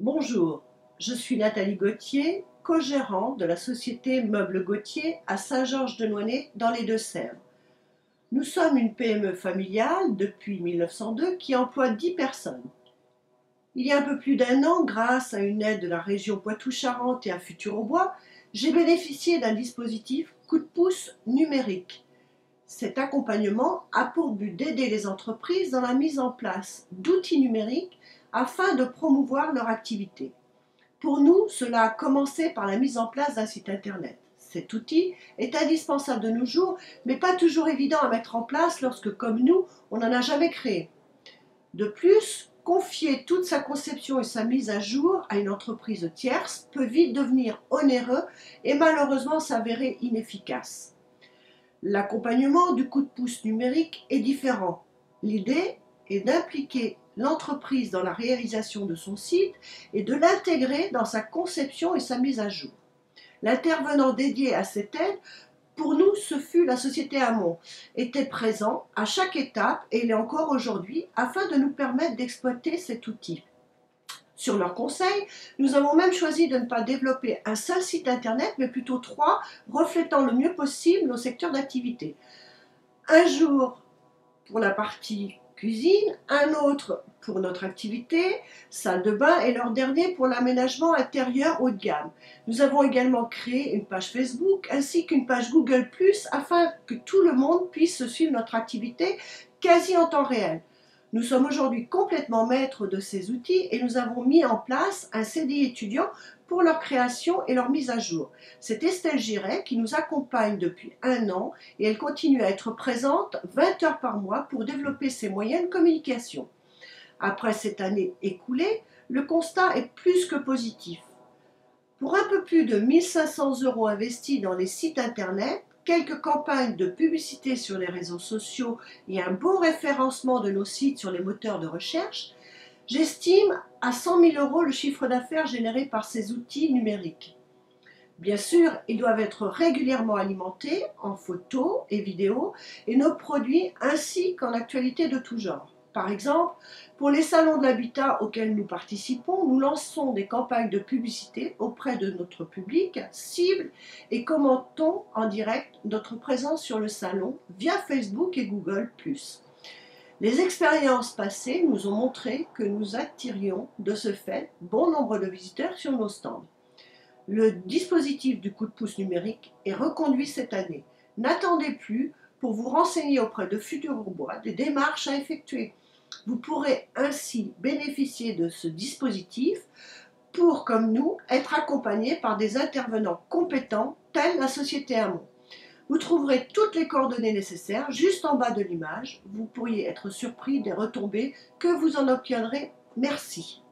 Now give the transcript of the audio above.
Bonjour, je suis Nathalie Gauthier, co-gérante de la société Meubles Gauthier à Saint-Georges-de-Noinay dans les Deux-Sèvres. Nous sommes une PME familiale depuis 1902 qui emploie 10 personnes. Il y a un peu plus d'un an, grâce à une aide de la région Poitou-Charentes et à Futur-au-Bois, j'ai bénéficié d'un dispositif coup de pouce numérique. Cet accompagnement a pour but d'aider les entreprises dans la mise en place d'outils numériques afin de promouvoir leur activité. Pour nous, cela a commencé par la mise en place d'un site internet. Cet outil est indispensable de nos jours, mais pas toujours évident à mettre en place lorsque, comme nous, on n'en a jamais créé. De plus, confier toute sa conception et sa mise à jour à une entreprise tierce peut vite devenir onéreux et malheureusement s'avérer inefficace. L'accompagnement du coup de pouce numérique est différent. L'idée est d'impliquer l'entreprise dans la réalisation de son site et de l'intégrer dans sa conception et sa mise à jour. L'intervenant dédié à cette aide, pour nous, ce fut la société Amont, était présent à chaque étape et l'est encore aujourd'hui afin de nous permettre d'exploiter cet outil. Sur leur conseil, nous avons même choisi de ne pas développer un seul site internet, mais plutôt 3, reflétant le mieux possible nos secteurs d'activité. Un jour pour la partie cuisine, un autre pour notre activité, salle de bain, et leur dernier pour l'aménagement intérieur haut de gamme. Nous avons également créé une page Facebook ainsi qu'une page Google+, afin que tout le monde puisse suivre notre activité quasi en temps réel. Nous sommes aujourd'hui complètement maîtres de ces outils et nous avons mis en place un CDI étudiant pour leur création et leur mise à jour. C'est Estelle Giret qui nous accompagne depuis un an et elle continue à être présente 20 heures par mois pour développer ses moyens de communication. Après cette année écoulée, le constat est plus que positif. Pour un peu plus de 1 500 € investis dans les sites internet, quelques campagnes de publicité sur les réseaux sociaux et un bon référencement de nos sites sur les moteurs de recherche, j'estime à 100 000 € le chiffre d'affaires généré par ces outils numériques. Bien sûr, ils doivent être régulièrement alimentés en photos et vidéos et nos produits ainsi qu'en actualités de tout genre. Par exemple, pour les salons de l'habitat auxquels nous participons, nous lançons des campagnes de publicité auprès de notre public cible et commentons en direct notre présence sur le salon via Facebook et Google+. Les expériences passées nous ont montré que nous attirions de ce fait bon nombre de visiteurs sur nos stands. Le dispositif du coup de pouce numérique est reconduit cette année. N'attendez plus pour vous renseigner auprès de Futur-au-Bois des démarches à effectuer. Vous pourrez ainsi bénéficier de ce dispositif pour, comme nous, être accompagné par des intervenants compétents tels la société Amont. Vous trouverez toutes les coordonnées nécessaires juste en bas de l'image. Vous pourriez être surpris des retombées que vous en obtiendrez. Merci.